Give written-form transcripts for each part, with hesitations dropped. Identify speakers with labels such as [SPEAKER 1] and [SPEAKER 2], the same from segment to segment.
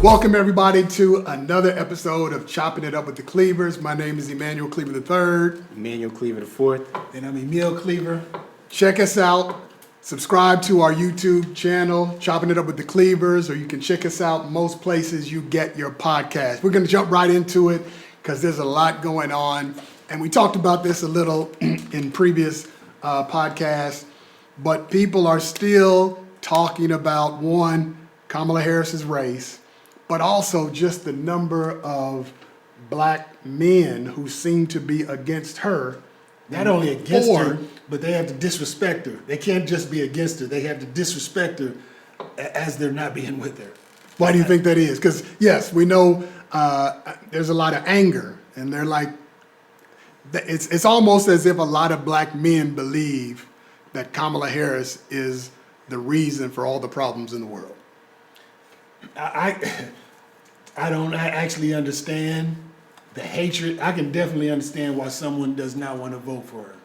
[SPEAKER 1] Welcome everybody to another episode of Chopping It Up with the Cleavers. My name is Emmanuel Cleaver III.
[SPEAKER 2] Emmanuel Cleaver IV.
[SPEAKER 3] And I'm Emil Cleaver.
[SPEAKER 1] Check us out. Subscribe to our YouTube channel, Chopping It Up with the Cleavers, or you can check us out most places you get your podcast. We're going to jump right into it because there's a lot going on. And we talked about this a little in previous podcasts, but people are still talking about, one, Kamala Harris's race, but also just the number of black men who seem to be against her.
[SPEAKER 3] Not only against her, but they have to disrespect her. They can't just be against her. They have to disrespect her as they're not being with her.
[SPEAKER 1] Why do you think that is? Because, yes, we know there's a lot of anger, and they're like, it's almost as if a lot of black men believe that Kamala Harris is the reason for all the problems in the world.
[SPEAKER 3] I don't actually understand the hatred. I can definitely understand why someone does not want to vote for her.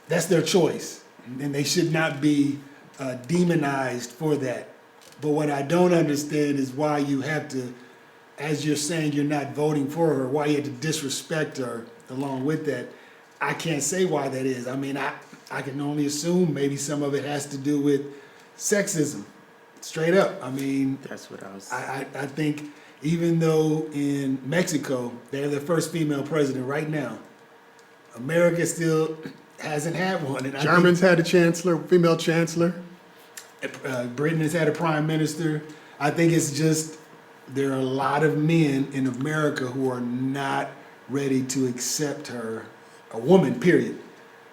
[SPEAKER 3] That's their choice, and they should not be demonized for that. But what I don't understand is why you have to, as you're saying you're not voting for her, why you have to disrespect her along with that. I can't say why that is. I mean, I can only assume maybe some of it has to do with sexism. Straight up. I mean,
[SPEAKER 2] That's what I was.
[SPEAKER 3] I think even though in Mexico they have their first female president right now, America still hasn't had one. And
[SPEAKER 1] Germans had a chancellor, female chancellor.
[SPEAKER 3] Britain has had a prime minister. I think it's just there are a lot of men in America who are not ready to accept her, a woman, period,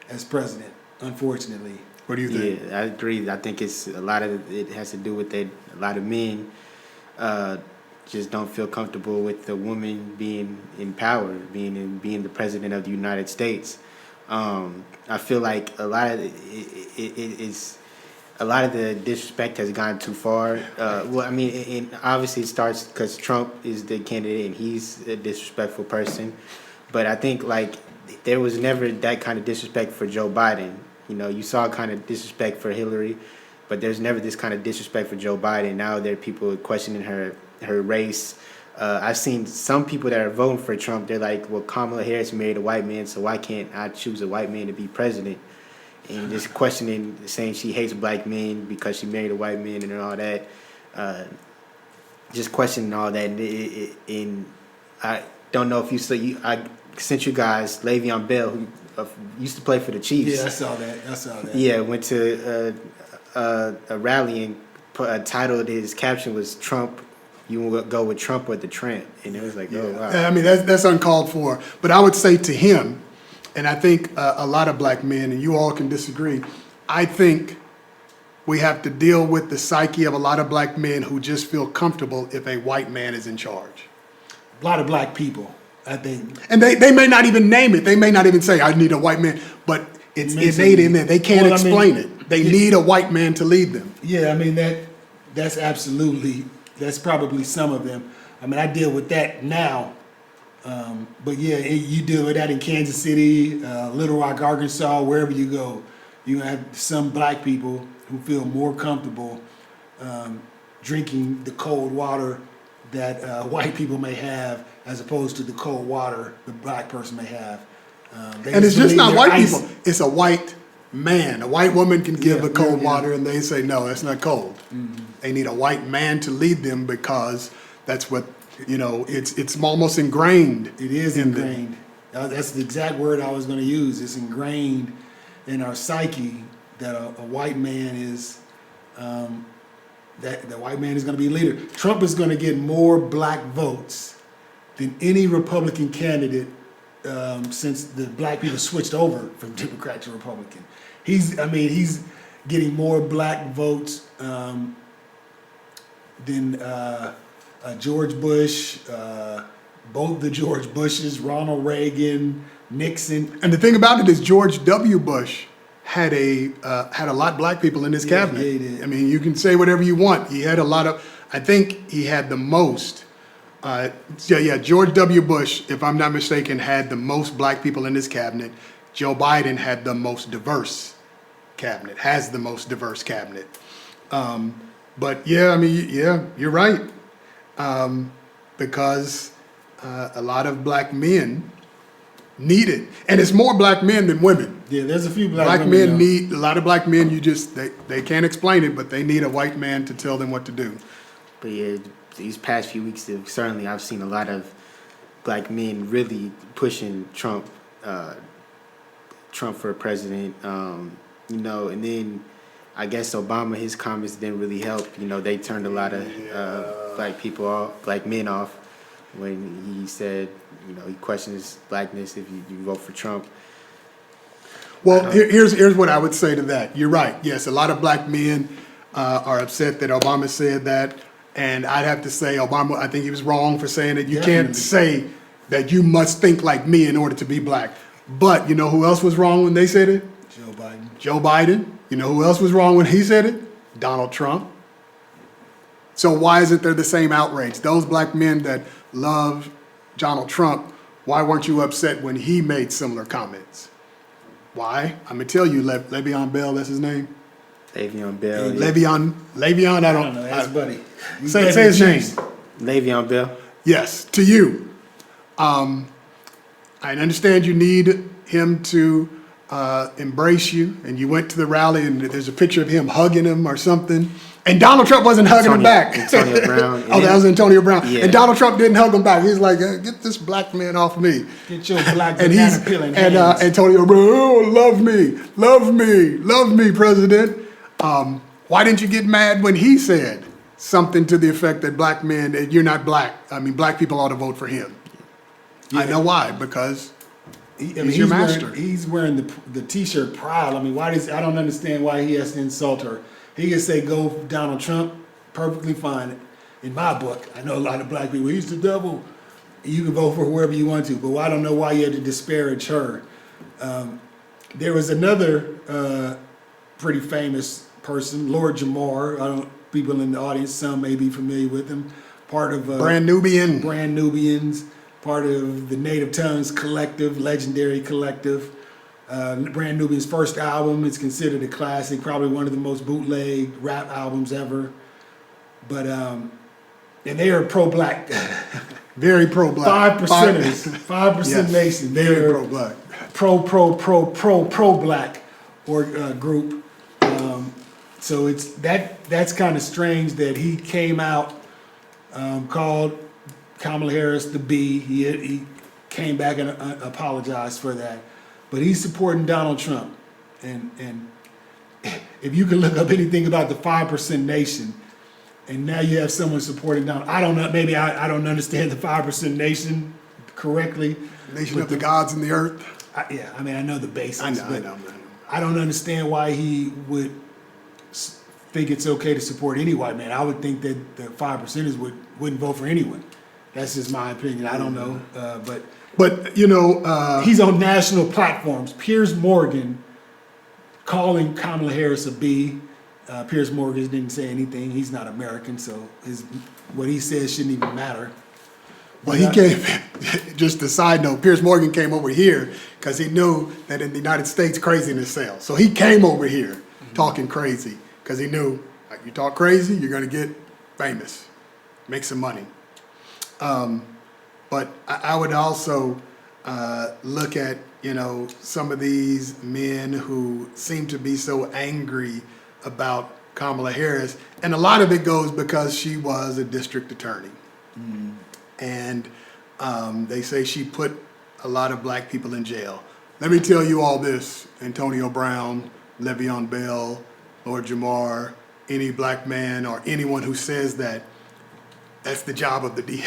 [SPEAKER 3] as president, unfortunately.
[SPEAKER 1] What do you think?
[SPEAKER 2] Yeah, I agree. I think it's a lot of it has to do with that. A lot of men just don't feel comfortable with the woman being in power, being the president of the United States. I feel like a lot of a lot of the disrespect has gone too far. Well, I mean, obviously it starts because Trump is the candidate and he's a disrespectful person. But I think like there was never that kind of disrespect for Joe Biden. You know, you saw kind of disrespect for Hillary, but there's never this kind of disrespect for Joe Biden. Now there are people questioning her race. I've seen some people that are voting for Trump. They're like, well, Kamala Harris married a white man, so why can't I choose a white man to be president? And just questioning, saying she hates black men because she married a white man and all that. Just questioning all that. And I don't know if I sent you guys Le'Veon Bell, who used to play for the Chiefs.
[SPEAKER 3] Yeah, I saw that.
[SPEAKER 2] Yeah, went to a rally and titled his caption was Trump. You will go with Trump or the Tramp, and it was like, oh wow.
[SPEAKER 1] I mean, that's uncalled for. But I would say to him, and I think a lot of black men, and you all can disagree, I think we have to deal with the psyche of a lot of black men who just feel comfortable if a white man is in charge.
[SPEAKER 3] A lot of black people, I think.
[SPEAKER 1] And they may not even name it. They may not even say, I need a white man. But it's innate in there. They can't explain it. They need a white man to lead them.
[SPEAKER 3] Yeah, I mean, that's probably some of them. I mean, I deal with that now. But yeah, you deal with that in Kansas City, Little Rock, Arkansas, wherever you go. You have some black people who feel more comfortable drinking the cold water that white people may have as opposed to the cold water the black person may have.
[SPEAKER 1] And it's just not white people. It's a white man. A white woman can give the cold water and they say, no, that's not cold. Mm-hmm. They need a white man to lead them because that's what, it's almost ingrained.
[SPEAKER 3] It is ingrained. That's the exact word I was going to use. It's ingrained in our psyche that a white man is, that the white man is going to be a leader. Trump is going to get more black votes than any Republican candidate since the black people switched over from Democrat to Republican. He's getting more black votes than George Bush, both the George Bushes, Ronald Reagan, Nixon.
[SPEAKER 1] And the thing about it is George W. Bush had a lot of black people in his cabinet.
[SPEAKER 3] Yeah, he did.
[SPEAKER 1] I mean, you can say whatever you want. He had a lot of, I think he had the most. George W. Bush, if I'm not mistaken, had the most black people in his cabinet. Joe Biden had the most diverse cabinet, has the most diverse cabinet. But yeah, I mean, yeah, you're right. because a lot of black men need it. And it's more black men than women.
[SPEAKER 3] Yeah, there's a few
[SPEAKER 1] Black
[SPEAKER 3] women,
[SPEAKER 1] men
[SPEAKER 3] though.
[SPEAKER 1] need, a lot of black men, they can't explain it, but they need a white man to tell them what to do.
[SPEAKER 2] But yeah, these past few weeks, certainly I've seen a lot of black men really pushing Trump for president. You know, and then I guess Obama, his comments didn't really help. You know, they turned a lot of black men off when he said, you know, he questions blackness if you vote for Trump.
[SPEAKER 1] Well, here's what I would say to that. You're right. Yes, a lot of black men are upset that Obama said that. And I'd have to say Obama, I think he was wrong for saying it. You can't say that you must think like me in order to be black. But you know who else was wrong when they said it?
[SPEAKER 3] Joe Biden.
[SPEAKER 1] Joe Biden. You know who else was wrong when he said it? Donald Trump. So why isn't there the same outrage? Those black men that love Donald Trump, why weren't you upset when he made similar comments? Why? I'm gonna tell you, Le'Veon Bell, that's his name.
[SPEAKER 2] Le'Veon Bell.
[SPEAKER 1] Le'Veon, I don't
[SPEAKER 3] know. Ask Buddy.
[SPEAKER 1] Say his name.
[SPEAKER 2] Le'Veon Bell.
[SPEAKER 1] Yes, to you. I understand you need him to embrace you, and you went to the rally, and there's a picture of him hugging him or something. And Donald Trump wasn't hugging him back.
[SPEAKER 2] Antonio Brown.
[SPEAKER 1] Oh, that was Antonio Brown.
[SPEAKER 2] Yeah.
[SPEAKER 1] And Donald Trump didn't hug him back. He's like, get this black man off me.
[SPEAKER 3] Get your black
[SPEAKER 1] And
[SPEAKER 3] banana peeling
[SPEAKER 1] and
[SPEAKER 3] hands.
[SPEAKER 1] Antonio Brown, oh, love me, President. Why didn't you get mad when he said something to the effect that black men, that you're not black? I mean, black people ought to vote for him. I know why, because he's your master.
[SPEAKER 3] He's wearing the T-shirt proud. I mean, I don't understand why he has to insult her. He can say go Donald Trump, perfectly fine. In my book, I know a lot of black people, he's the devil. You can vote for whoever you want to, but I don't know why you had to disparage her. There was another pretty famous person, Lord Jamar. People in the audience, some may be familiar with him. Part of
[SPEAKER 1] Brand Nubian.
[SPEAKER 3] Brand Nubians, part of the Native Tongues Collective, legendary collective. Brand Nubian's first album is considered a classic, probably one of the most bootleg rap albums ever. But and they are pro-black.
[SPEAKER 1] Very pro-black.
[SPEAKER 3] 5%ers, 5%
[SPEAKER 1] Yes,
[SPEAKER 3] Nation.
[SPEAKER 1] very
[SPEAKER 3] They're
[SPEAKER 1] pro-black.
[SPEAKER 3] pro-black or group. So that's kind of strange that he came out, called Kamala Harris the B. He came back and apologized for that. But he's supporting Donald Trump. And if you can look up anything about the 5% Nation, and now you have someone supporting Donald, I don't know, maybe I don't understand the 5% Nation correctly.
[SPEAKER 1] Nation of the gods and the earth.
[SPEAKER 3] I mean, I know the basics.
[SPEAKER 1] I know,
[SPEAKER 3] but
[SPEAKER 1] man.
[SPEAKER 3] I don't understand why he would think it's okay to support any white man. I would think that the 5%ers wouldn't vote for anyone. That's just my opinion. I don't know,
[SPEAKER 1] But, you know...
[SPEAKER 3] he's on national platforms. Piers Morgan calling Kamala Harris a B. Piers Morgan didn't say anything. He's not American, so what he says shouldn't even matter.
[SPEAKER 1] Well, he came, just a side note, Piers Morgan came over here because he knew that in the United States, craziness sells. So he came over here talking crazy because he knew, like, you talk crazy, you're going to get famous, make some money. But I would also look at, you know, some of these men who seem to be so angry about Kamala Harris. And a lot of it goes because she was a district attorney. And they say she put a lot of black people in jail. Let me tell you all this, Antonio Brown, Le'Veon Bell, Lord Jamar, any black man or anyone who says that, that's the job of the DA.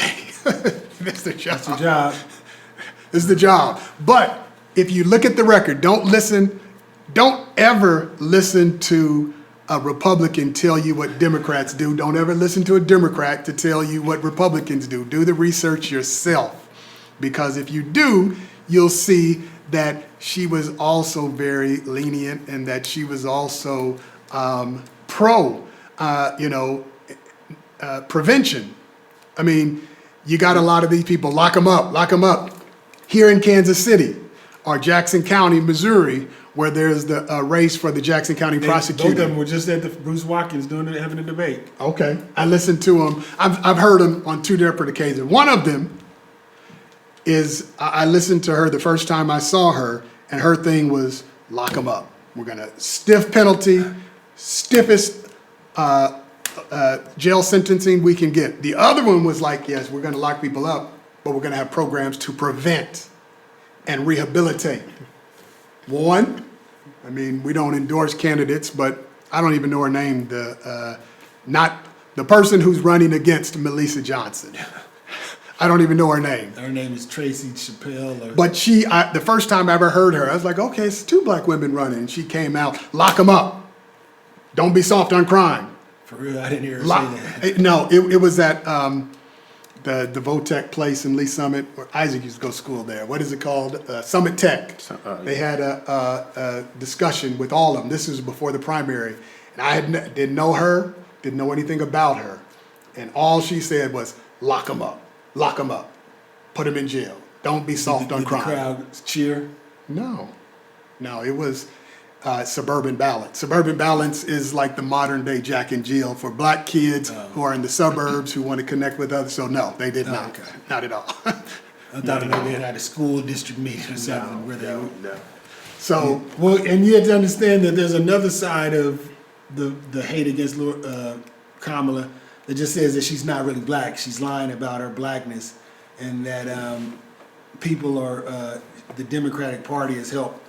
[SPEAKER 1] That's the job.
[SPEAKER 3] That's your job.
[SPEAKER 1] It's the job. But if you look at the record, don't ever listen to a Republican tell you what Democrats do. Don't ever listen to a Democrat to tell you what Republicans do. Do the research yourself. Because if you do, you'll see that she was also very lenient and that she was also prevention. I mean, you got a lot of these people, lock them up. Here in Kansas City, are Jackson County, Missouri, where there's the race for the Jackson County prosecutor.
[SPEAKER 3] Both of them were just at the Bruce Watkins having a debate.
[SPEAKER 1] Okay, I listened to them. I've heard them on 2 different occasions. One of them is I listened to her the first time I saw her, and her thing was lock them up. We're gonna stiff penalty, stiffest jail sentencing we can get. The other one was like, yes, we're gonna lock people up, but we're gonna have programs to prevent and rehabilitate. One, I mean, we don't endorse candidates, but I don't even know her name. Not the person who's running against Melissa Johnson. I don't even know her name.
[SPEAKER 3] Her name is Tracy Chappelle.
[SPEAKER 1] But the first time I ever heard her, I was like, okay, it's 2 black women running. She came out, lock them up. Don't be soft on crime.
[SPEAKER 3] For real, I didn't hear her say that.
[SPEAKER 1] No, it was at the Votech place in Lee Summit, where Isaac used to go to school there. What is it called? Summit Tech. They had a discussion with all of them. This was before the primary. And I didn't know her, didn't know anything about her. And all she said was, lock them up. Lock them up. Put them in jail. Don't be soft on crime.
[SPEAKER 3] Did the crowd cheer?
[SPEAKER 1] No, it was Suburban Balance. Suburban Balance is like the modern day Jack and Jill for black kids who are in the suburbs who want to connect with others. So no, they did not.
[SPEAKER 3] Okay.
[SPEAKER 1] Not at all.
[SPEAKER 3] I thought maybe they had a school district meeting or something where they were.
[SPEAKER 1] No. So
[SPEAKER 3] Well, and you have to understand that there's another side of the hate against Kamala that just says that she's not really black. She's lying about her blackness, and that people are the Democratic Party has helped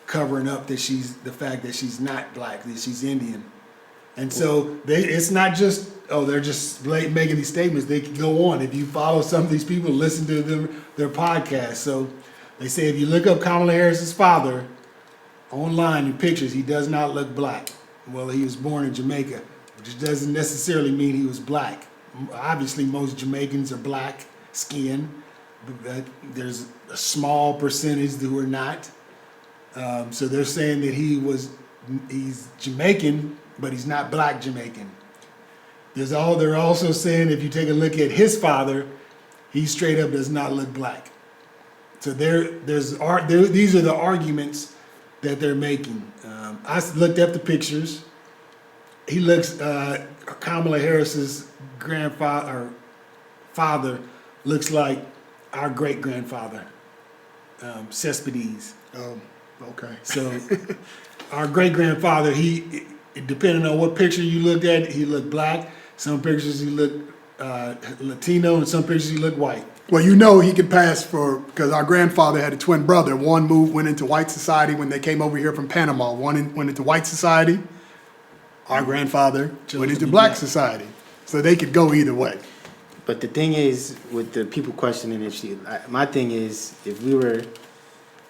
[SPEAKER 3] covering up the fact that she's not black, that she's Indian, and so it's not just they're just making these statements. They can go on. If you follow some of these people, listen to their podcasts. So they say if you look up Kamala Harris's father online in pictures, he does not look black. Well, he was born in Jamaica, which doesn't necessarily mean he was black. Obviously, most Jamaicans are black skinned, but there's a small percentage who are not. So they're saying that he's Jamaican, but he's not black Jamaican. They're also saying if you take a look at his father, he straight up does not look black. So these are the arguments that they're making. I looked up the pictures. He looks, Kamala Harris's father looks like our great grandfather, Cespedes.
[SPEAKER 1] oh, okay.
[SPEAKER 3] So our great grandfather, he depending on what picture you looked at, he looked black. Some pictures he looked Latino, and some pictures he looked white.
[SPEAKER 1] Well, he could pass because our grandfather had a twin brother. One went into white society when they came over here from Panama. One went into white society. Our grandfather went into black society. So they could go either way.
[SPEAKER 2] But the thing is, with the people questioning my thing is, if we were,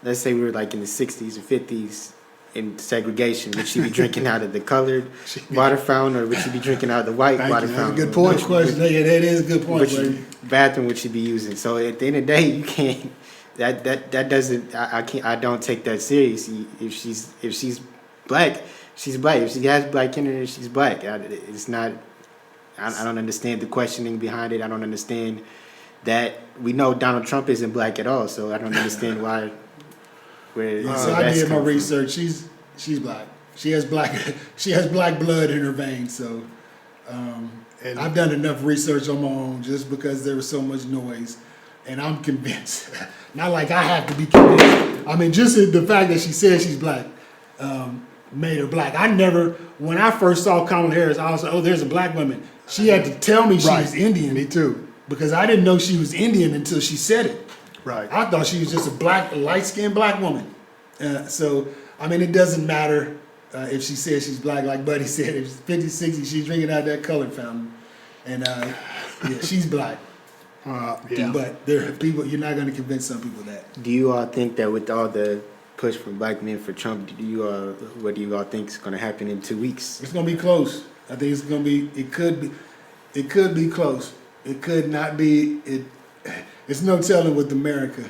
[SPEAKER 2] let's say we were like in the 60s or 50s in segregation, would she be drinking out of the colored water fountain, or would she be drinking out of the white water
[SPEAKER 1] That's
[SPEAKER 2] fountain?
[SPEAKER 1] a good point.
[SPEAKER 3] Good question. Yeah, that is a good point.
[SPEAKER 2] Which bathroom would she be using? So at the end of the day, you can't. That doesn't. I can't. I don't take that seriously. If she's black, she's black. If she has black in her, she's black. It's not. I don't understand the questioning behind it. I don't understand that we know Donald Trump isn't black at all. So I don't understand why.
[SPEAKER 3] So I did my research. She's black. She has black blood in her veins. So and I've done enough research on my own just because there was so much noise, and I'm convinced. Not like I have to be convinced. I mean, just the fact that she said she's black made her black. When I first saw Kamala Harris, I was like, oh, there's a black woman. She had to tell me she was Indian.
[SPEAKER 1] Me too.
[SPEAKER 3] Because I didn't know she was Indian until she said it.
[SPEAKER 1] Right.
[SPEAKER 3] I thought she was just a light-skinned black woman. So, I mean, it doesn't matter if she says she's black, like Buddy said. If she's 50, 60, she's drinking out that colored fountain. And, she's black.
[SPEAKER 1] Yeah.
[SPEAKER 3] But there are people, you're not going to convince some people that.
[SPEAKER 2] Do you all think that with all the push from black men for Trump, what do you all think is going to happen in 2 weeks?
[SPEAKER 3] It's going to be close. I think it's going to be, it could be close. It could not be, it's no telling with America.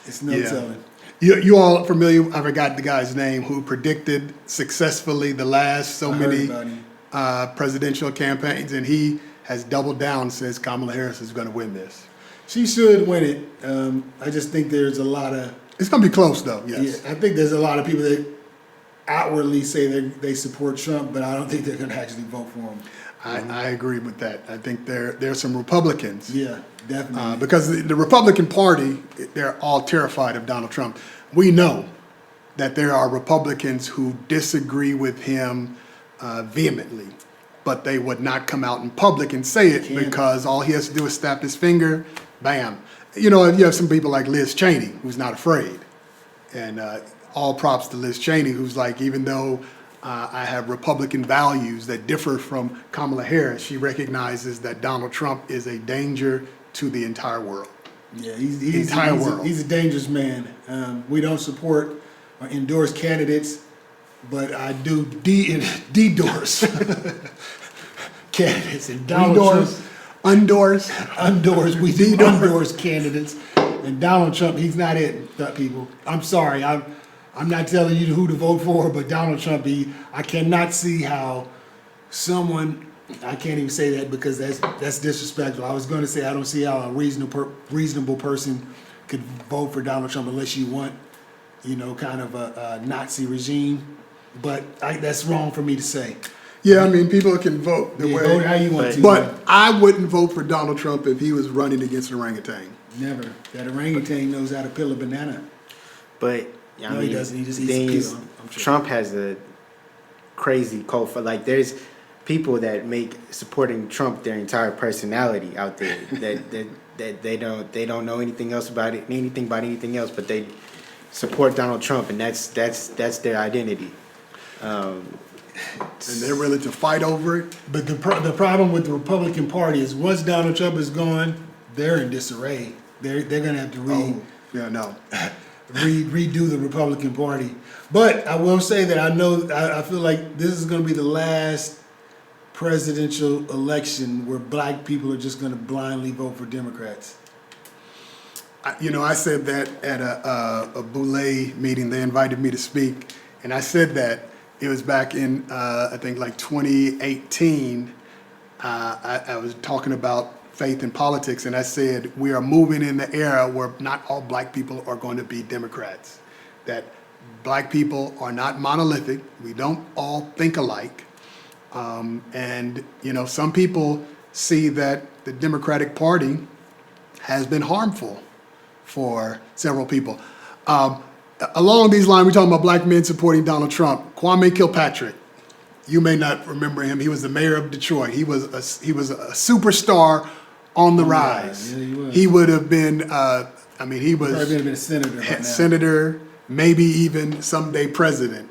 [SPEAKER 3] It's no telling.
[SPEAKER 1] You all familiar? I forgot the guy's name who predicted successfully the last so many presidential campaigns, and he has doubled down, says Kamala Harris is going to win this.
[SPEAKER 3] She should win it. I just think there's a lot of
[SPEAKER 1] It's going to be close, though, yes.
[SPEAKER 3] Yeah, I think there's a lot of people that outwardly say they support Trump, but I don't think they're going to actually vote for him.
[SPEAKER 1] I agree with that. I think there's some Republicans.
[SPEAKER 3] Yeah, definitely.
[SPEAKER 1] Because the Republican Party, they're all terrified of Donald Trump. We know that there are Republicans who disagree with him vehemently, but they would not come out in public and say it because all he has to do is snap his finger, bam. You know, you have some people like Liz Cheney, who's not afraid. And all props to Liz Cheney, who's like, even though I have Republican values that differ from Kamala Harris, she recognizes that Donald Trump is a danger to the entire world.
[SPEAKER 3] Yeah, he's a dangerous man. We don't support or endorse candidates, but I do de-endorse candidates. And Donald Trump, we do endorse candidates. And Donald Trump, he's not it, people. I'm sorry. I'm not telling you who to vote for, but Donald Trump, I cannot see how someone, I can't even say that because that's disrespectful. I was going to say I don't see how a reasonable person could vote for Donald Trump unless you want, kind of a Nazi regime. But that's wrong for me to say.
[SPEAKER 1] Yeah, I mean, people can vote the way.
[SPEAKER 3] Vote how you want to.
[SPEAKER 1] But I wouldn't vote for Donald Trump if he was running against an orangutan.
[SPEAKER 3] Never. That orangutan knows how to peel a banana.
[SPEAKER 2] But I mean,
[SPEAKER 3] he doesn't. He just eats a peel.
[SPEAKER 2] Trump has a crazy cult for there's people that make supporting Trump their entire personality out there that they don't know anything else about anything else, but they support Donald Trump, and that's their identity.
[SPEAKER 1] And they're willing to fight over it.
[SPEAKER 3] But the problem with the Republican Party is once Donald Trump is gone, they're in disarray. They're going to have to redo the Republican Party. But I will say that I feel like this is going to be the last presidential election where black people are just going to blindly vote for Democrats.
[SPEAKER 1] I said that at a Boulay meeting. They invited me to speak, and I said that it was back in I think like 2018. I was talking about faith in politics, and I said we are moving in the era where not all black people are going to be Democrats. That black people are not monolithic. We don't all think alike, and some people see that the Democratic Party has been harmful for several people. Along these lines, we're talking about black men supporting Donald Trump. Kwame Kilpatrick, you may not remember him. He was the mayor of Detroit. He was a superstar on the rise.
[SPEAKER 3] Yeah, he was.
[SPEAKER 1] He would have been. He was
[SPEAKER 3] Probably been a senator. Right now.
[SPEAKER 1] Senator, maybe even someday president.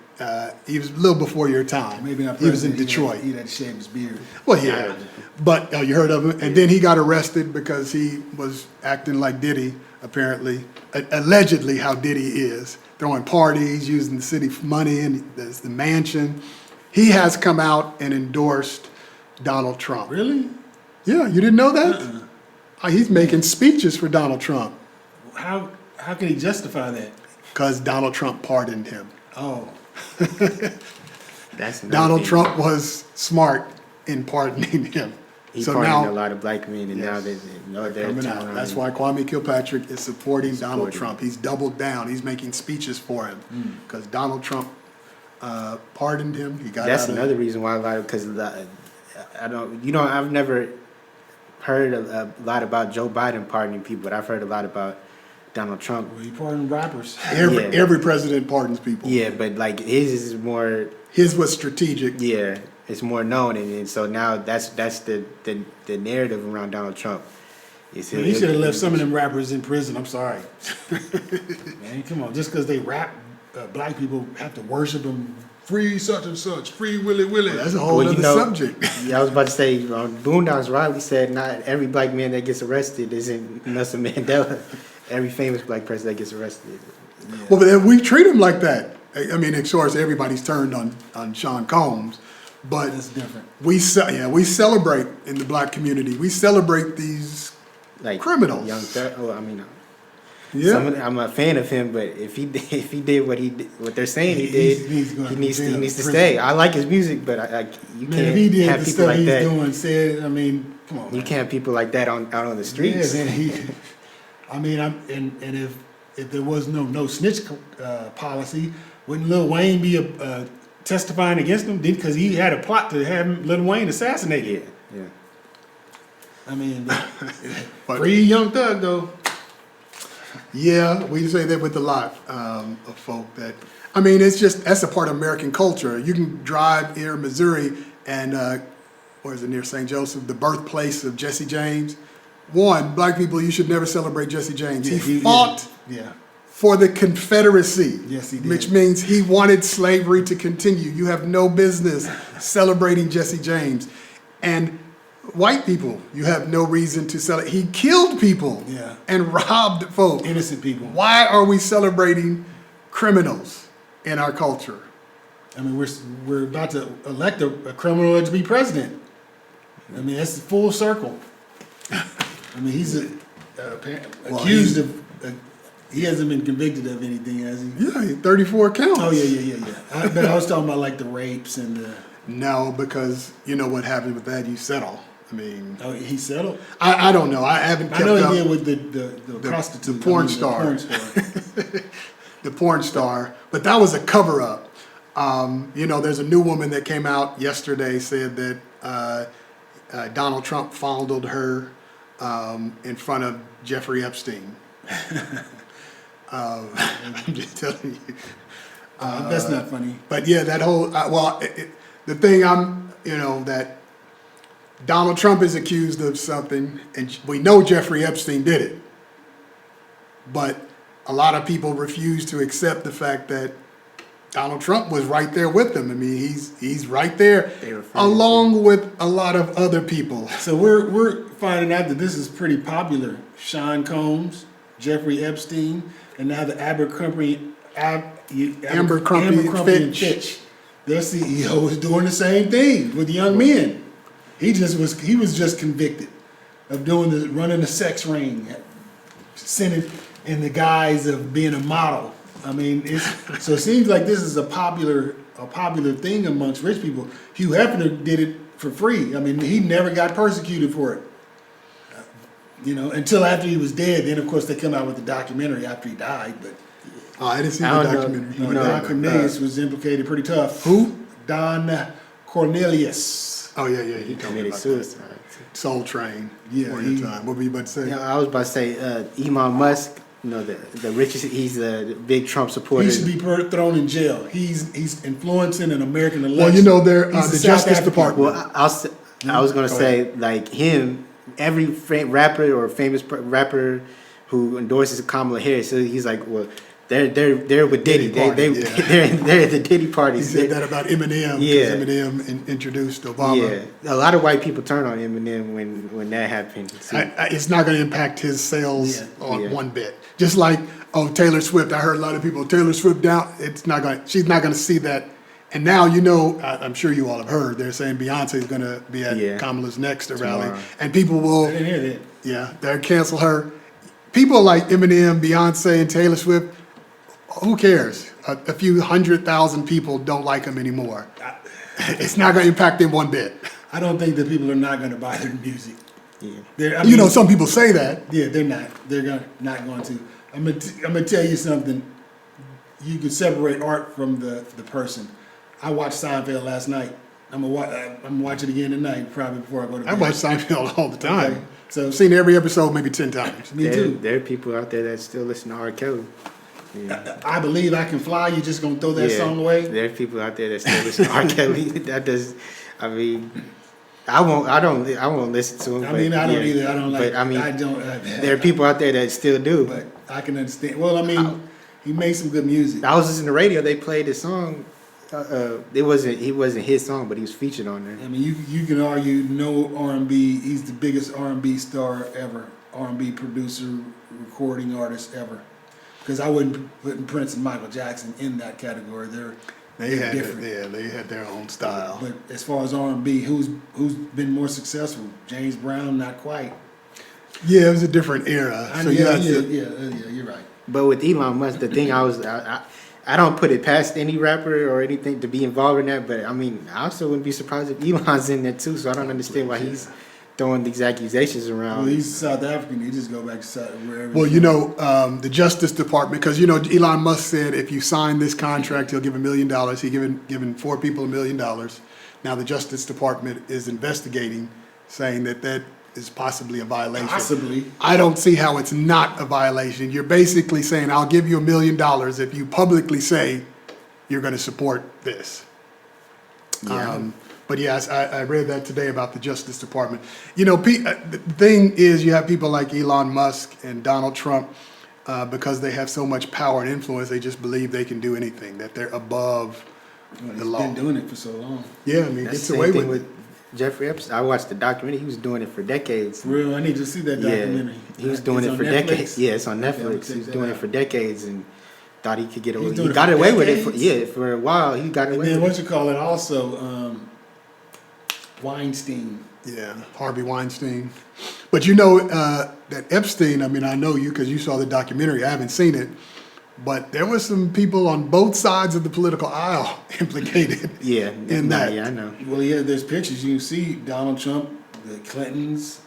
[SPEAKER 1] He was a little before your time.
[SPEAKER 3] Maybe not.
[SPEAKER 1] He was in
[SPEAKER 3] president.
[SPEAKER 1] Detroit.
[SPEAKER 3] He had to shave his beard.
[SPEAKER 1] Well, yeah. But you heard of him, and then he got arrested because he was acting like Diddy, apparently, allegedly how Diddy is, throwing parties, using the city money and the mansion. He has come out and endorsed Donald Trump.
[SPEAKER 3] Really?
[SPEAKER 1] Yeah, you didn't know that? He's making speeches for Donald Trump.
[SPEAKER 3] How can he justify that?
[SPEAKER 1] Because Donald Trump pardoned him.
[SPEAKER 3] Oh.
[SPEAKER 1] Donald Trump was smart in pardoning him.
[SPEAKER 2] He pardoned a lot of black men, and now they're
[SPEAKER 1] coming out. That's why Kwame Kilpatrick is supporting Donald Trump. He's doubled down. He's making speeches for him because Donald Trump pardoned him. He got.
[SPEAKER 2] That's another reason why because I've never heard a lot about Joe Biden pardoning people, but I've heard a lot about Donald Trump.
[SPEAKER 3] Well, he pardoned rappers.
[SPEAKER 1] Every president pardons people.
[SPEAKER 2] Yeah, but his is more.
[SPEAKER 1] His was strategic.
[SPEAKER 2] Yeah, it's more known, and so now that's the narrative around Donald Trump.
[SPEAKER 3] He should have left some of them rappers in prison. I'm sorry, man. Come on, just because they rap, black people have to worship them. Free such and such, free Willie Willie.
[SPEAKER 1] Well, that's a whole other subject.
[SPEAKER 2] Yeah, I was about to say, Boondocks Riley said not every black man that gets arrested isn't Nelson Mandela. Every famous black person that gets arrested.
[SPEAKER 1] Yeah. Well, but we treat him like that. I mean, of course, everybody's turned on Sean Combs, but
[SPEAKER 3] that's different.
[SPEAKER 1] We celebrate in the black community. We celebrate these criminals.
[SPEAKER 2] I'm a fan of him, but if he did what they're saying he did, he needs to stay. I like his music, but you can't have people like that.
[SPEAKER 3] Come on.
[SPEAKER 2] You can't have people like that out on the streets.
[SPEAKER 3] Yeah, and if if there was no snitch policy, wouldn't Lil Wayne be testifying against him? Because he had a plot to have Lil Wayne assassinated.
[SPEAKER 2] Yeah.
[SPEAKER 3] I mean,
[SPEAKER 1] But-
[SPEAKER 3] free Young Thug though.
[SPEAKER 1] Yeah, we say that with a lot of folk that, I mean, it's just, that's a part of American culture. You can drive here in Missouri and, where is it, near St. Joseph, the birthplace of Jesse James. One, black people, you should never celebrate Jesse James. He fought
[SPEAKER 3] Yeah.
[SPEAKER 1] for the Confederacy.
[SPEAKER 3] Yes, he did.
[SPEAKER 1] Which means he wanted slavery to continue. You have no business celebrating Jesse James. And white people, you have no reason to celebrate. He killed people
[SPEAKER 3] Yeah.
[SPEAKER 1] and robbed folk.
[SPEAKER 3] Innocent people.
[SPEAKER 1] Why are we celebrating criminals in our culture?
[SPEAKER 3] I mean, we're about to elect a criminal to be president. I mean, that's full circle. I mean, he's accused of. He hasn't been convicted of anything, has he?
[SPEAKER 1] Yeah, 34 counts.
[SPEAKER 3] Oh yeah. But I was talking about like the rapes and the.
[SPEAKER 1] No, because you know what happened with that. You settle. I mean,
[SPEAKER 3] Oh, he settled.
[SPEAKER 1] I don't know. I haven't kept
[SPEAKER 3] I know
[SPEAKER 1] up.
[SPEAKER 3] he did with the prostitute,
[SPEAKER 1] the porn
[SPEAKER 3] I mean,
[SPEAKER 1] star.
[SPEAKER 3] The porn star.
[SPEAKER 1] The porn star, but that was a cover up. You know, there's a new woman that came out yesterday said that Donald Trump fondled her in front of Jeffrey Epstein. I'm just telling you.
[SPEAKER 3] That's not funny.
[SPEAKER 1] But yeah, that whole the thing that Donald Trump is accused of something, and we know Jeffrey Epstein did it, but a lot of people refuse to accept the fact that Donald Trump was right there with them. I mean, he's right there,
[SPEAKER 2] They were friends,
[SPEAKER 1] along with a lot of other people.
[SPEAKER 3] So we're finding out that this is pretty popular. Sean Combs, Jeffrey Epstein, and now the Abercrombie
[SPEAKER 1] Abercrombie
[SPEAKER 3] and
[SPEAKER 1] Fitch.
[SPEAKER 3] Fitch. Their CEO is doing the same thing with young men. He was just convicted of running a sex ring, sending in the guise of being a model. I mean, so it seems like this is a popular thing amongst rich people. Hugh Hefner did it for free. I mean, he never got persecuted for it. Until after he was dead. Then, of course, they come out with the documentary after he died. But
[SPEAKER 1] Oh, I didn't see the
[SPEAKER 2] I don't know.
[SPEAKER 1] documentary.
[SPEAKER 3] Don Cornelius was implicated pretty tough.
[SPEAKER 1] Who?
[SPEAKER 3] Don Cornelius.
[SPEAKER 1] Oh yeah, he
[SPEAKER 2] He
[SPEAKER 1] told me
[SPEAKER 2] committed
[SPEAKER 1] about
[SPEAKER 2] suicide.
[SPEAKER 1] that. Soul Train.
[SPEAKER 3] Yeah,
[SPEAKER 1] Before
[SPEAKER 3] he-
[SPEAKER 1] your time. What were you about to say?
[SPEAKER 2] Yeah, I was about to say Elon Musk. The richest. He's a big Trump supporter.
[SPEAKER 3] He should be thrown in jail. He's influencing an American election.
[SPEAKER 1] Well, you know, they're
[SPEAKER 3] He's
[SPEAKER 1] the
[SPEAKER 3] a South
[SPEAKER 1] Justice
[SPEAKER 3] African.
[SPEAKER 1] Department.
[SPEAKER 2] Well, I was gonna
[SPEAKER 3] Go
[SPEAKER 2] say like him. Every rapper or famous rapper who endorses Kamala Harris, so he's like, well, they're with Diddy.
[SPEAKER 1] Diddy party, yeah.
[SPEAKER 2] They're the Diddy party.
[SPEAKER 1] He said that about Eminem.
[SPEAKER 2] Yeah.
[SPEAKER 1] Because Eminem introduced Obama.
[SPEAKER 2] Yeah, a lot of white people turn on Eminem when that happened. See,
[SPEAKER 1] It's not going to impact his sales on
[SPEAKER 2] Yeah.
[SPEAKER 1] one bit. Just like Taylor Swift. I heard a lot of people Taylor Swift down. She's not going to see that. And now I'm sure you all have heard. They're saying Beyonce is going to be at Kamala's next rally,
[SPEAKER 2] Tomorrow.
[SPEAKER 1] and people will.
[SPEAKER 3] I didn't hear that.
[SPEAKER 1] Yeah, they'll cancel her. People like Eminem, Beyonce, and Taylor Swift. Who cares? A few 100,000 people don't like them anymore. It's not going to impact them one bit.
[SPEAKER 3] I don't think that people are not going to buy their music.
[SPEAKER 2] yeah.
[SPEAKER 1] Some people say that.
[SPEAKER 3] Yeah, they're not. They're not going to. I'm gonna tell you something. You can separate art from the person. I watched Seinfeld last night. I'm gonna watch it again tonight, probably before I go to bed.
[SPEAKER 1] I watch Seinfeld all the time.
[SPEAKER 3] Okay, so
[SPEAKER 1] I've seen every episode maybe 10 times.
[SPEAKER 3] me too.
[SPEAKER 2] There are people out there that still listen to R. Kelly. Yeah.
[SPEAKER 3] I believe I can fly. You just gonna throw that
[SPEAKER 2] Yeah,
[SPEAKER 3] song away?
[SPEAKER 2] There are people out there that still listen to R. Kelly. That does. I mean, I won't listen to him.
[SPEAKER 3] I mean, I don't
[SPEAKER 2] yeah.
[SPEAKER 3] either. I don't like.
[SPEAKER 2] But I mean,
[SPEAKER 3] I don't.
[SPEAKER 2] there are people out there that still do.
[SPEAKER 3] But I can understand. Well, I mean, he made some good music.
[SPEAKER 2] I was listening to the radio. They played this song. He wasn't his song, but he was featured on there.
[SPEAKER 3] I mean, you can argue no R&B. He's the biggest R&B star ever. R&B producer, recording artist ever. Because I wouldn't put Prince and Michael Jackson in that category.
[SPEAKER 1] They had
[SPEAKER 3] different.
[SPEAKER 1] they had their own style.
[SPEAKER 3] But as far as R&B, who's been more successful? James Brown, not quite.
[SPEAKER 1] Yeah, it was a different era. So
[SPEAKER 3] yeah, you're right.
[SPEAKER 2] But with Elon Musk, the thing I don't put it past any rapper or anything to be involved in that. But I mean, I also wouldn't be surprised if Elon's in there too. So I don't understand why he's throwing these accusations around.
[SPEAKER 3] Well, he's South African. He just go back to wherever.
[SPEAKER 1] Well,
[SPEAKER 3] he's
[SPEAKER 1] you
[SPEAKER 3] from.
[SPEAKER 1] know, the Justice Department, because, you know, Elon Musk said if you sign this contract, he'll give $1 million. He given 4 people $1 million. Now the Justice Department is investigating, saying that is possibly a violation.
[SPEAKER 3] Possibly.
[SPEAKER 1] I don't see how it's not a violation. You're basically saying, I'll give you $1 million if you publicly say you're going to support this.
[SPEAKER 2] Yeah.
[SPEAKER 1] But yes, I read that today about the Justice Department. You know, the thing is, you have people like Elon Musk and Donald Trump, because they have so much power and influence, they just believe they can do anything, that they're above
[SPEAKER 3] Well,
[SPEAKER 1] the
[SPEAKER 3] he's
[SPEAKER 1] law.
[SPEAKER 3] been doing it for so long.
[SPEAKER 1] Yeah, I mean,
[SPEAKER 2] That's
[SPEAKER 1] gets
[SPEAKER 2] the
[SPEAKER 1] away
[SPEAKER 2] same thing
[SPEAKER 1] with it.
[SPEAKER 2] with Jeffrey Epstein. I watched the documentary. He was doing it for decades.
[SPEAKER 3] For real, I need to see that
[SPEAKER 2] Yeah,
[SPEAKER 3] documentary.
[SPEAKER 2] he was doing
[SPEAKER 3] It's
[SPEAKER 2] it for
[SPEAKER 3] on Netflix?
[SPEAKER 2] decades. Yeah, it's on
[SPEAKER 3] Okay, I'm gonna
[SPEAKER 2] Netflix.
[SPEAKER 3] check
[SPEAKER 2] He was
[SPEAKER 3] that
[SPEAKER 2] doing it
[SPEAKER 3] out.
[SPEAKER 2] for decades and thought he could get away.
[SPEAKER 3] He's doing
[SPEAKER 2] He
[SPEAKER 3] it
[SPEAKER 2] got
[SPEAKER 3] for
[SPEAKER 2] away with it.
[SPEAKER 3] decades?
[SPEAKER 2] For a while. He got
[SPEAKER 3] And
[SPEAKER 2] away
[SPEAKER 3] then
[SPEAKER 2] with
[SPEAKER 3] what
[SPEAKER 2] it.
[SPEAKER 3] you call it? Also, Weinstein.
[SPEAKER 1] Yeah, Harvey Weinstein. But you know that Epstein, I mean, I know you because you saw the documentary. I haven't seen it. But there were some people on both sides of the political aisle implicated
[SPEAKER 2] Yeah,
[SPEAKER 1] in that.
[SPEAKER 2] Yeah, I know.
[SPEAKER 3] Well, yeah, there's pictures. You can see Donald Trump, the Clintons,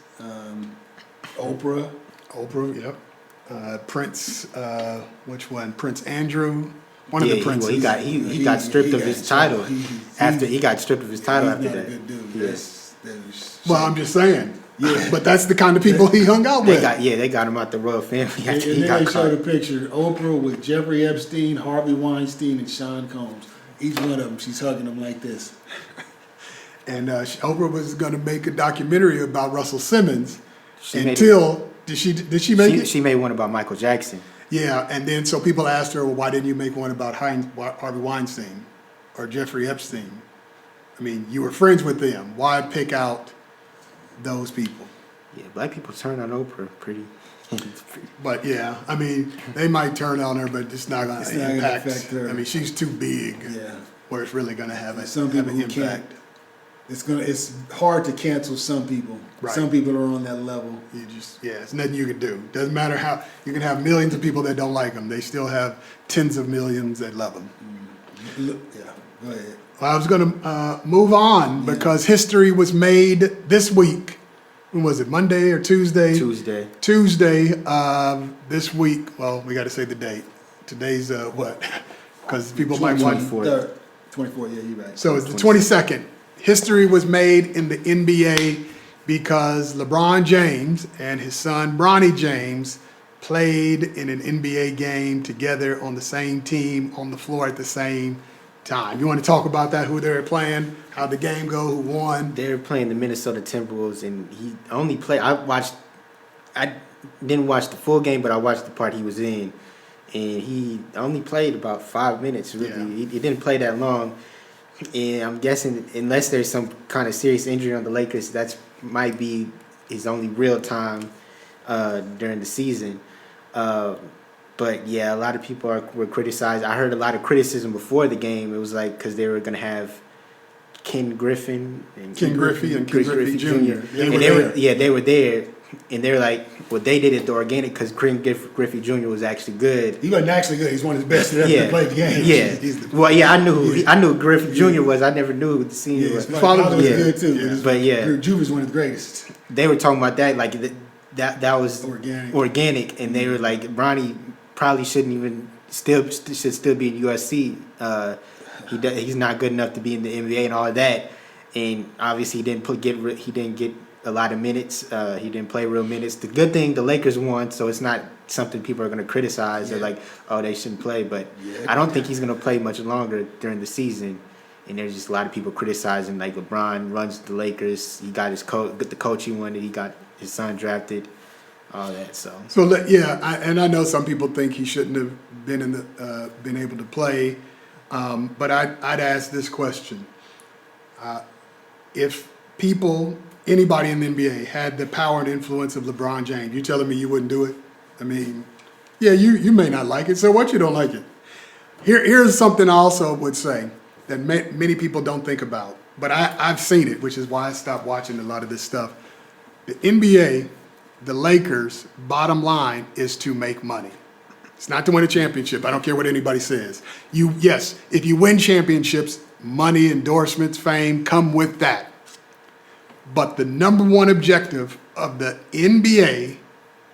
[SPEAKER 3] Oprah.
[SPEAKER 1] Oprah, yep. Prince, which one? Prince Andrew, one of
[SPEAKER 2] Yeah,
[SPEAKER 1] the princes.
[SPEAKER 2] he got stripped of his title. After he got stripped of his title
[SPEAKER 3] He's
[SPEAKER 2] after
[SPEAKER 3] not a
[SPEAKER 2] that.
[SPEAKER 3] good dude.
[SPEAKER 2] Yeah.
[SPEAKER 3] That's
[SPEAKER 1] Well, I'm just saying.
[SPEAKER 3] Yeah.
[SPEAKER 1] But that's the kind of people he hung out with.
[SPEAKER 2] They got him out the royal family
[SPEAKER 3] And
[SPEAKER 2] after he
[SPEAKER 3] then
[SPEAKER 2] got
[SPEAKER 3] they showed a
[SPEAKER 2] caught.
[SPEAKER 3] picture, Oprah with Jeffrey Epstein, Harvey Weinstein, and Sean Combs. Each one of them, she's hugging them like this.
[SPEAKER 1] And Oprah was going to make a documentary about Russell Simmons
[SPEAKER 2] She made
[SPEAKER 1] did she make it?
[SPEAKER 2] She made one about Michael Jackson.
[SPEAKER 1] Yeah, and then so people asked her, well, why didn't you make one about Harvey Weinstein or Jeffrey Epstein? I mean, you were friends with them. Why pick out those people?
[SPEAKER 2] Yeah, black people turn on Oprah pretty.
[SPEAKER 1] But yeah, I mean, they might turn on her, but it's not going
[SPEAKER 3] It's
[SPEAKER 1] to
[SPEAKER 3] not gonna
[SPEAKER 1] impact.
[SPEAKER 3] affect her.
[SPEAKER 1] I mean, she's too big
[SPEAKER 3] Yeah.
[SPEAKER 1] where it's really going to have
[SPEAKER 3] Some
[SPEAKER 1] have
[SPEAKER 3] people
[SPEAKER 1] an
[SPEAKER 3] who can't.
[SPEAKER 1] impact.
[SPEAKER 3] It's hard to cancel some people.
[SPEAKER 1] Right.
[SPEAKER 3] Some people are on that level.
[SPEAKER 1] You just, yeah, it's nothing you can do. Doesn't matter how, you can have millions of people that don't like them. They still have tens of millions that love them.
[SPEAKER 3] Look, yeah, go ahead.
[SPEAKER 1] Well, I was going to move on
[SPEAKER 3] Yeah.
[SPEAKER 1] because history was made this week. When was it, Monday or Tuesday?
[SPEAKER 2] Tuesday.
[SPEAKER 1] Tuesday this week. Well, we got to say the date. Today's what? Because people might want.
[SPEAKER 2] 24th.
[SPEAKER 3] 24th, yeah, you're right.
[SPEAKER 1] So it's the 22nd. History was made in the NBA because LeBron James and his son Bronny James played in an NBA game together on the same team on the floor at the same time. You want to talk about that? Who they were playing? How the game go? Who won?
[SPEAKER 2] They were playing the Minnesota Timberwolves, and he only played. I didn't watch the full game, but I watched the part he was in, and he only played about 5 minutes. Really,
[SPEAKER 1] Yeah.
[SPEAKER 2] he didn't play that long. And I'm guessing, unless there's some kind of serious injury on the Lakers, that's might be his only real time during the season. But yeah, a lot of people were criticized. I heard a lot of criticism before the game. It was like because they were gonna have Ken Griffey and Ken Griffey Jr. They were there, and they were like, well, they did it the organic because Ken Griffey Jr. was actually good.
[SPEAKER 3] He wasn't actually good. He's one of the best that ever played the game.
[SPEAKER 2] Yeah. Well, yeah, I knew who Griffey Jr. was. I never knew who the senior
[SPEAKER 3] Yeah,
[SPEAKER 2] was.
[SPEAKER 3] his father was
[SPEAKER 2] Yeah.
[SPEAKER 3] good too.
[SPEAKER 1] Yeah.
[SPEAKER 2] But yeah.
[SPEAKER 3] Drew was one of the greatest.
[SPEAKER 2] They were talking about that like that was
[SPEAKER 3] Organic.
[SPEAKER 2] and they were like Bronny probably shouldn't even should still be in USC. He's not good enough to be in the NBA and all of that. And obviously he didn't get a lot of minutes. He didn't play real minutes. The good thing, the Lakers won, so it's not something people are going to criticize. They're like, oh, they shouldn't play. But I don't think he's going to play much longer during the season. And there's just a lot of people criticizing, like LeBron runs the Lakers. He got the coach he wanted. He got his son drafted, all that. So
[SPEAKER 1] I know some people think he shouldn't have been able to play, but I'd ask this question: if anybody in the NBA had the power and influence of LeBron James, you telling me you wouldn't do it? I mean, yeah, you may not like it. So what? You don't like it? Here's something I also would say that many people don't think about, but I've seen it, which is why I stopped watching a lot of this stuff. The NBA, the Lakers, bottom line is to make money. It's not to win a championship. I don't care what anybody says. If you win championships, money, endorsements, fame come with that. But the number one objective of the NBA,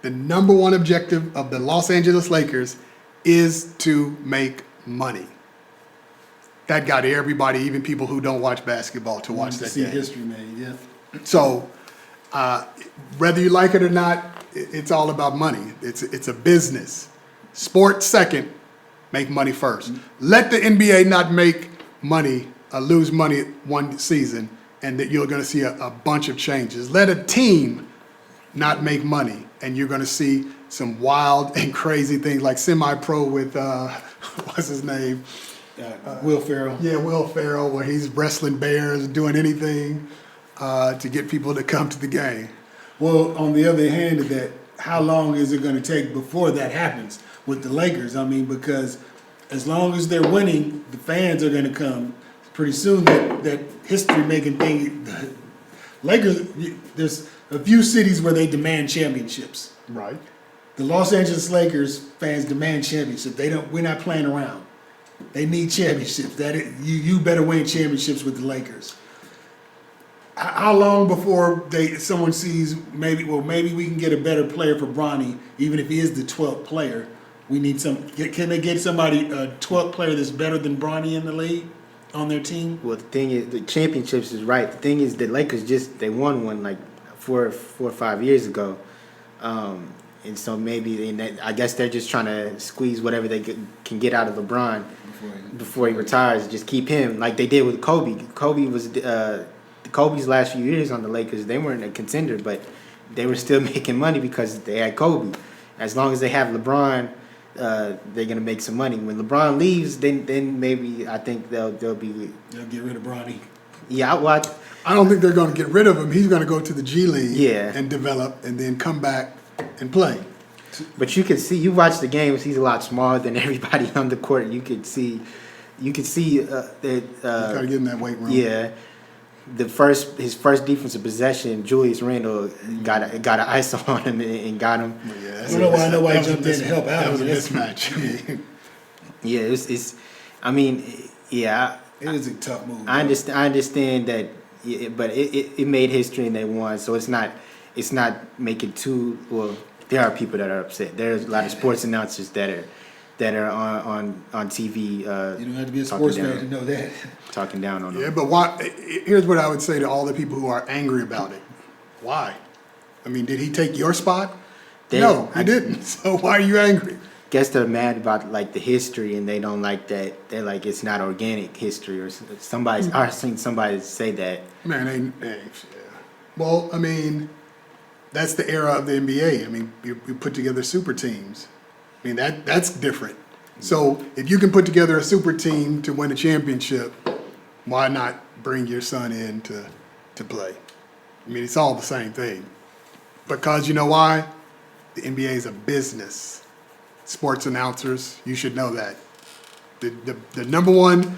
[SPEAKER 1] the number one objective of the Los Angeles Lakers is to make money. That got everybody, even people who don't watch basketball, to watch
[SPEAKER 3] To
[SPEAKER 1] that
[SPEAKER 3] see
[SPEAKER 1] game.
[SPEAKER 3] history made, yeah.
[SPEAKER 1] So, whether you like it or not, it's all about money. It's a business. Sports second, make money first. Let the NBA not make money, lose money one season, and that you're going to see a bunch of changes. Let a team not make money, and you're going to see some wild and crazy things like semi-pro with, what's his name?
[SPEAKER 3] Will Ferrell.
[SPEAKER 1] Yeah, Will Ferrell, where he's wrestling bears and doing anything to get people to come to the game.
[SPEAKER 3] Well, on the other hand of that, how long is it going to take before that happens with the Lakers? I mean, because as long as they're winning, the fans are going to come. Pretty soon, that history-making thing, Lakers, there's a few cities where they demand championships.
[SPEAKER 1] Right.
[SPEAKER 3] The Los Angeles Lakers fans demand championships. We're not playing around. They need championships. You better win championships with the Lakers. How long before someone sees maybe we can get a better player for Bronny, even if he is the 12th player. We need can they get somebody, a 12th player that's better than Bronny in the league on their team?
[SPEAKER 2] Well, the thing is, the championships is right. The thing is, the Lakers they won one like four or 5 years ago, and so maybe I guess they're just trying to squeeze whatever they can get out of LeBron before he retires. Just keep him like they did with Kobe. Kobe was Kobe's last few years on the Lakers. They weren't a contender, but they were still making money because they had Kobe. As long as they have LeBron, they're gonna make some money. When LeBron leaves, then maybe I think they'll
[SPEAKER 3] get rid of Bronny.
[SPEAKER 2] Yeah,
[SPEAKER 1] I don't think they're going to get rid of him. He's going to go to the G League and develop and then come back and play.
[SPEAKER 2] But you can see, you watch the games, he's a lot smaller than everybody on the court. You could see that.
[SPEAKER 1] Got to get in that weight room.
[SPEAKER 2] Yeah, his first defensive possession, Julius Randle got an ISO on him and got him.
[SPEAKER 1] Well, yeah,
[SPEAKER 3] I don't know why nobody jumped in to help out.
[SPEAKER 1] That was a mismatch.
[SPEAKER 2] Yeah, it's. I mean, yeah.
[SPEAKER 3] It is a tough move.
[SPEAKER 2] I understand that, but it made history and they won, so it's not making too well. There are people that are upset. There's a lot of sports announcers that are on TV.
[SPEAKER 3] You don't have to be a sports fan to know that.
[SPEAKER 2] Talking down on them.
[SPEAKER 1] Yeah, but why? Here's what I would say to all the people who are angry about it. Why? I mean, did he take your spot? No, he didn't. So why are you angry?
[SPEAKER 2] Guess they're mad about like the history and they don't like that. They're like it's not organic history or somebody's. I've seen somebody say that.
[SPEAKER 1] Man, yeah. Well, I mean, that's the era of the NBA. I mean, you put together super teams. I mean, that's different. So if you can put together a super team to win a championship, why not bring your son in to play? I mean, it's all the same thing. Because you know why? The NBA is a business. Sports announcers, you should know that. The number one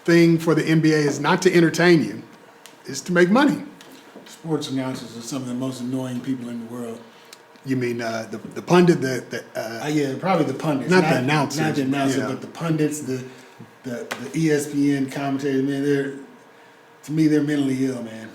[SPEAKER 1] thing for the NBA is not to entertain you, is to make money.
[SPEAKER 3] Sports announcers are some of the most annoying people in the world.
[SPEAKER 1] You mean the pundit,
[SPEAKER 3] yeah, probably the pundits.
[SPEAKER 1] Not the announcers.
[SPEAKER 3] Not the announcers,
[SPEAKER 1] yeah.
[SPEAKER 3] but the pundits, the ESPN commentators, man, to me, they're mentally ill, man.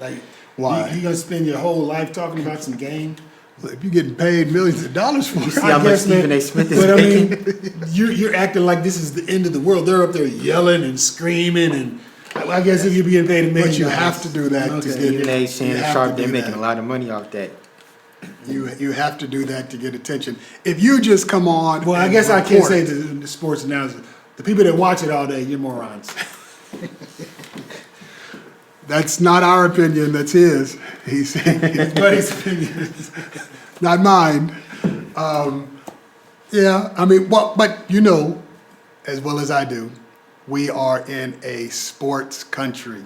[SPEAKER 3] Like,
[SPEAKER 1] why?
[SPEAKER 3] You gonna spend your whole life talking about some game?
[SPEAKER 1] If you're getting paid millions of dollars for it,
[SPEAKER 2] See how much Stephen A. Smith is
[SPEAKER 3] but
[SPEAKER 2] making?
[SPEAKER 3] I mean, you're acting like this is the end of the world. They're up there yelling and screaming, and I guess if you're being paid $1 million,
[SPEAKER 1] but you have to do that to get
[SPEAKER 2] Stephen A.
[SPEAKER 1] you
[SPEAKER 2] Shannon
[SPEAKER 1] have
[SPEAKER 2] Sharp,
[SPEAKER 1] to
[SPEAKER 2] they're
[SPEAKER 1] do
[SPEAKER 2] making
[SPEAKER 1] that.
[SPEAKER 2] a lot of money off that.
[SPEAKER 1] You have to do that to get attention. If you just come on,
[SPEAKER 3] well, I
[SPEAKER 1] and
[SPEAKER 3] guess I can't
[SPEAKER 1] report
[SPEAKER 3] say
[SPEAKER 1] it,
[SPEAKER 3] to the sports announcers, the people that watch it all day, you're morons.
[SPEAKER 1] that's not our opinion. That's his. He's
[SPEAKER 3] But his opinion.
[SPEAKER 1] not mine. Yeah, I mean, well, but you know, as well as I do, we are in a sports country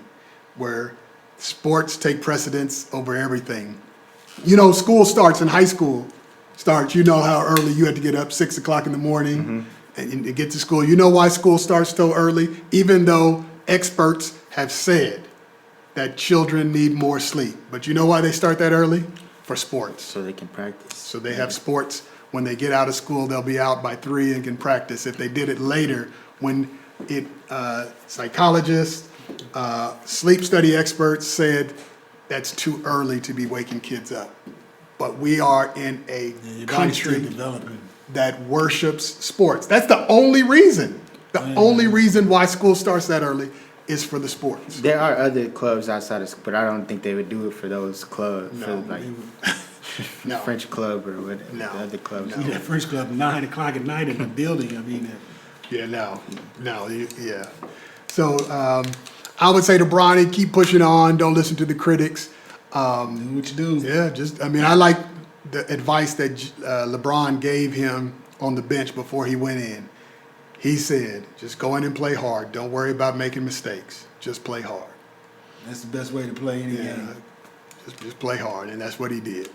[SPEAKER 1] where sports take precedence over everything. You know, school starts in high school. You know how early you had to get up 6 o'clock in the morning and to get to school. You know why school starts so early? Even though experts have said that children need more sleep. But you know why they start that early? For sports.
[SPEAKER 2] So they can practice.
[SPEAKER 1] So they have sports. When they get out of school, they'll be out by 3 and can practice. If they did it later, when psychologists, Sleep study experts said that's too early to be waking kids up. But we are in a
[SPEAKER 3] Your body's still
[SPEAKER 1] country
[SPEAKER 3] developing.
[SPEAKER 1] that worships sports. That's the only reason. The only reason why school starts that early is for the sports.
[SPEAKER 2] There are other clubs outside of, but I don't think they would do it for those clubs.
[SPEAKER 1] No.
[SPEAKER 2] For like
[SPEAKER 1] No.
[SPEAKER 2] French club or what
[SPEAKER 1] No.
[SPEAKER 2] the other clubs.
[SPEAKER 3] See that French club 9 o'clock at night in the building. I mean,
[SPEAKER 1] Yeah, yeah. So I would say to Bronny, keep pushing on. Don't listen to the critics.
[SPEAKER 3] do what you do.
[SPEAKER 1] Yeah, I like the advice that LeBron gave him on the bench before he went in. He said, just go in and play hard. Don't worry about making mistakes. Just play hard.
[SPEAKER 3] That's the best way to play any game.
[SPEAKER 1] Just play hard, and that's what he did.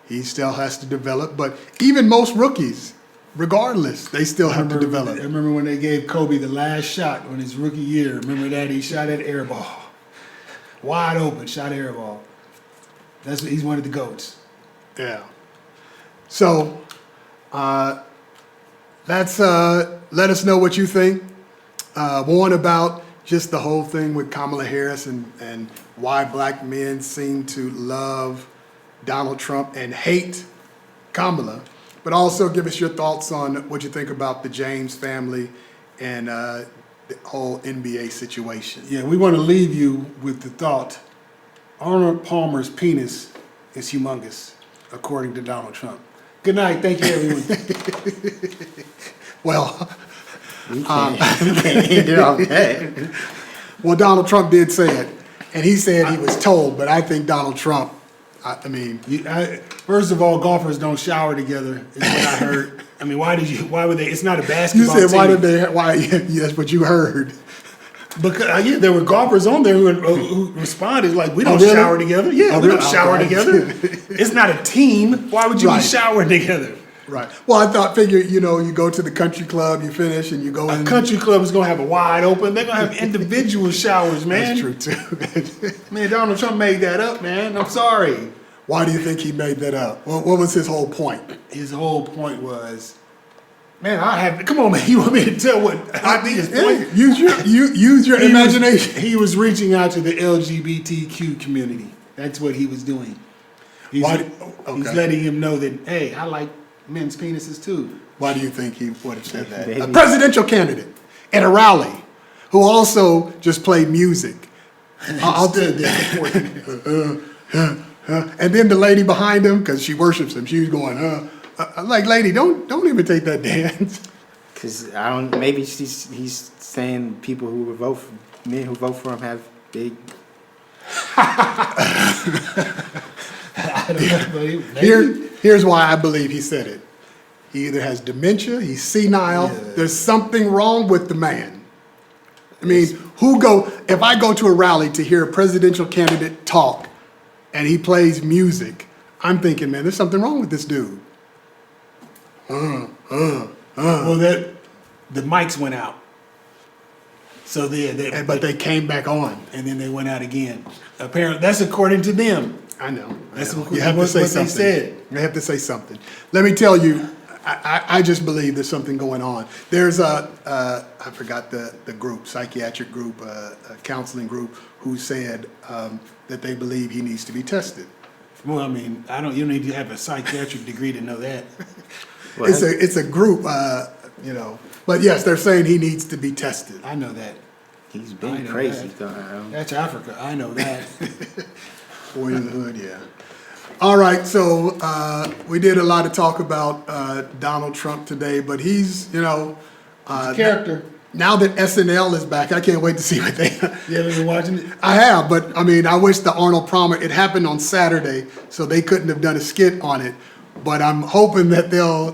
[SPEAKER 1] He still has to develop, but even most rookies, regardless, they still have to
[SPEAKER 3] I
[SPEAKER 1] develop.
[SPEAKER 3] remember when they gave Kobe the last shot on his rookie year. Remember that? He shot that air ball. Wide open, shot air ball. That's what he's one of the GOATs.
[SPEAKER 1] Yeah. So let us know what you think. One, about just the whole thing with Kamala Harris and why black men seem to love Donald Trump and hate Kamala. But also give us your thoughts on what you think about the James family and the whole NBA situation.
[SPEAKER 3] Yeah, we want to leave you with the thought, Arnold Palmer's penis is humongous, according to Donald Trump. Good night. Thank you, everyone.
[SPEAKER 1] Well,
[SPEAKER 2] We can't end it off that.
[SPEAKER 1] well, Donald Trump did say it, and he said he was told, but I think Donald Trump,
[SPEAKER 3] First of all, golfers don't shower together, is what I heard. I mean, why would they? It's not a
[SPEAKER 1] you
[SPEAKER 3] basketball
[SPEAKER 1] said,
[SPEAKER 3] team.
[SPEAKER 1] yes, what you heard.
[SPEAKER 3] Because there were golfers on there who responded like, we don't
[SPEAKER 1] really?
[SPEAKER 3] shower together. Yeah,
[SPEAKER 1] Oh,
[SPEAKER 3] we don't
[SPEAKER 1] really?
[SPEAKER 3] shower
[SPEAKER 1] Okay.
[SPEAKER 3] together. It's not a team. Why would you
[SPEAKER 1] Right.
[SPEAKER 3] be showering together?
[SPEAKER 1] Right. Well, I figure, you go to the country club, you finish, and you go in.
[SPEAKER 3] A country club is going to have a wide open. They're going to have individual showers, man.
[SPEAKER 1] That's true, too.
[SPEAKER 3] Man, Donald Trump made that up, man. I'm sorry.
[SPEAKER 1] Why do you think he made that up? What was his whole point?
[SPEAKER 3] His whole point was, man, come on, man. You want me to tell what I think his point?
[SPEAKER 1] Hey, use your imagination.
[SPEAKER 3] He was reaching out to the LGBTQ community. That's what he was doing. He's letting him know that, hey, I like men's penises too.
[SPEAKER 1] Why do you think he would have said that?
[SPEAKER 2] Maybe.
[SPEAKER 1] A presidential candidate at a rally who also just played music. I'll
[SPEAKER 3] Stood there.
[SPEAKER 1] And then the lady behind him, because she worships him, she was going, I'm like, lady, don't imitate that dance.
[SPEAKER 2] Because maybe he's saying people who vote for, men who vote for him have big.
[SPEAKER 3] I don't know, but maybe.
[SPEAKER 1] Here's why I believe he said it. He either has dementia, he's senile,
[SPEAKER 3] Yeah.
[SPEAKER 1] there's something wrong with the man. I mean, if I go to a rally to hear a presidential candidate talk and he plays music, I'm thinking, man, there's something wrong with this dude.
[SPEAKER 3] Well, the mics went out. So
[SPEAKER 1] But they came back on.
[SPEAKER 3] and then they went out again. Apparently, that's according to them.
[SPEAKER 1] I know.
[SPEAKER 3] That's what-
[SPEAKER 1] you have to
[SPEAKER 3] what
[SPEAKER 1] say
[SPEAKER 3] they
[SPEAKER 1] something.
[SPEAKER 3] said.
[SPEAKER 1] You have to say something. Let me tell you, I just believe there's something going on. There's I forgot the group, psychiatric group, a counseling group, who said that they believe he needs to be tested.
[SPEAKER 3] Well, I mean, you don't need to have a psychiatric degree to know that.
[SPEAKER 2] Well,
[SPEAKER 1] It's a group, but yes, they're saying he needs to be tested.
[SPEAKER 3] I know that.
[SPEAKER 2] he's
[SPEAKER 3] I
[SPEAKER 2] been
[SPEAKER 3] know
[SPEAKER 2] crazy.
[SPEAKER 3] that.
[SPEAKER 2] Though, I don't-
[SPEAKER 3] That's Africa. I know that.
[SPEAKER 1] Boy in the hood, yeah. All right, so we did a lot of talk about Donald Trump today, but he's,
[SPEAKER 3] Character.
[SPEAKER 1] now that SNL is back, I can't wait to see what they.
[SPEAKER 3] You ever been watching it?
[SPEAKER 1] I have, but I mean, I wish the Arnold Palmer. It happened on Saturday, so they couldn't have done a skit on it. But I'm hoping that they'll,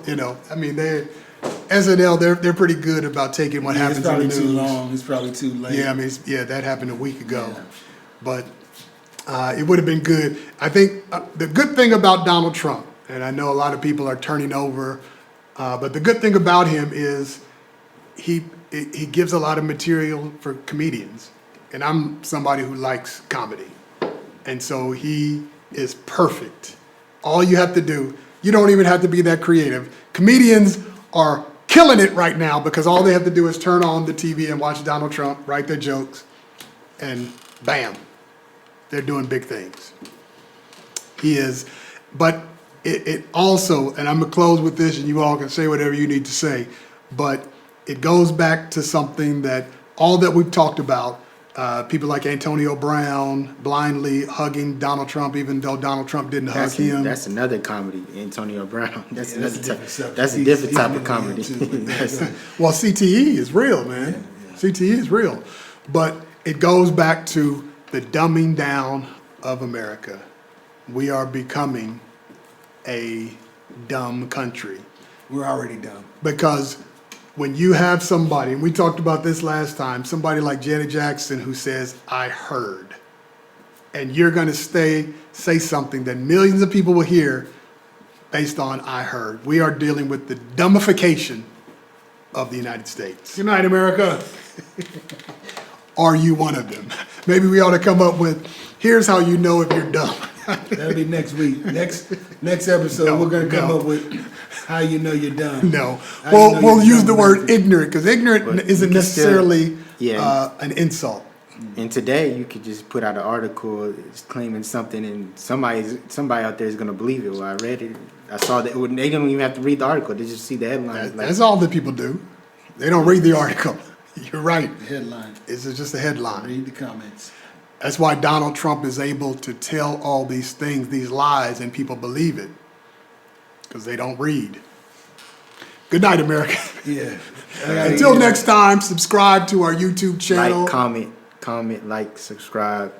[SPEAKER 1] SNL, they're pretty good about taking what happens
[SPEAKER 3] It's probably
[SPEAKER 1] in the
[SPEAKER 3] too
[SPEAKER 1] news.
[SPEAKER 3] long. It's probably too late.
[SPEAKER 1] Yeah, I mean, that happened a week ago.
[SPEAKER 3] Yeah.
[SPEAKER 1] But it would have been good. I think the good thing about Donald Trump, and I know a lot of people are turning over, but the good thing about him is he gives a lot of material for comedians. And I'm somebody who likes comedy. And so he is perfect. All you have to do, you don't even have to be that creative. Comedians are killing it right now because all they have to do is turn on the TV and watch Donald Trump write their jokes, and bam, they're doing big things. He is, but it also, and I'm gonna close with this, and you all can say whatever you need to say, but it goes back to something that all that we've talked about. People like Antonio Brown blindly hugging Donald Trump, even though Donald Trump didn't hug him.
[SPEAKER 2] That's another comedy, Antonio Brown. That's
[SPEAKER 3] Yeah,
[SPEAKER 2] another
[SPEAKER 3] that's a
[SPEAKER 2] type.
[SPEAKER 3] different subject.
[SPEAKER 2] That's a different
[SPEAKER 3] He's
[SPEAKER 2] type of
[SPEAKER 3] in
[SPEAKER 2] comedy.
[SPEAKER 3] there too, but
[SPEAKER 2] That's-
[SPEAKER 1] Well, CTE is real, man. CTE is real. But it goes back to the dumbing down of America. We are becoming a dumb country
[SPEAKER 3] We're already dumb.
[SPEAKER 1] because when you have somebody, and we talked about this last time, somebody like Janet Jackson who says, I heard, and you're going to say something that millions of people will hear based on I heard. We are dealing with the dumbification of the United States.
[SPEAKER 3] Good night, America.
[SPEAKER 1] Are you one of them? Maybe we ought to come up with, here's how you know if you're dumb.
[SPEAKER 3] That'll be next week. Next episode,
[SPEAKER 1] No,
[SPEAKER 3] we're gonna come
[SPEAKER 1] no.
[SPEAKER 3] up with how you know you're done.
[SPEAKER 1] No,
[SPEAKER 3] How you know
[SPEAKER 1] we'll
[SPEAKER 3] you're
[SPEAKER 1] use the
[SPEAKER 3] dumb,
[SPEAKER 1] word
[SPEAKER 3] America.
[SPEAKER 1] ignorant because ignorant
[SPEAKER 2] But
[SPEAKER 1] isn't
[SPEAKER 2] you can still-
[SPEAKER 1] necessarily
[SPEAKER 2] Yeah.
[SPEAKER 1] an insult.
[SPEAKER 2] And today, you could just put out an article claiming something, and somebody out there is gonna believe it. Well, I read it. I saw that. They don't even have to read the article. They just see the headline. It's like,
[SPEAKER 1] That's all that people do. They don't read the article. You're right.
[SPEAKER 3] The headline.
[SPEAKER 1] It's just a headline.
[SPEAKER 3] Read the comments.
[SPEAKER 1] That's why Donald Trump is able to tell all these things, these lies, and people believe it because they don't read. Good night, America.
[SPEAKER 3] Yeah.
[SPEAKER 1] Until next time, subscribe to our YouTube channel.
[SPEAKER 2] like, comment, like, subscribe.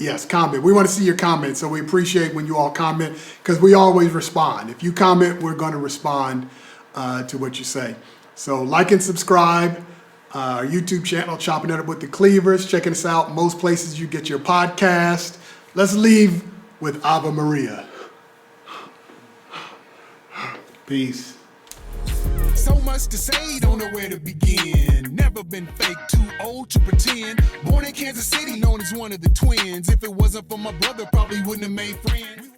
[SPEAKER 1] Yes, comment. We want to see your comments, so we appreciate when you all comment because we always respond. If you comment, we're going to respond to what you say. So like and subscribe. Our YouTube channel, Chopping It Up with the Cleavers. Checking us out most places you get your podcast. Let's leave with Ave Maria.
[SPEAKER 3] Peace.
[SPEAKER 4] So much to say, don't know where to begin. Never been fake, too old to pretend. Born in Kansas City, known as one of the twins. If it wasn't for my brother, probably wouldn't have made friends.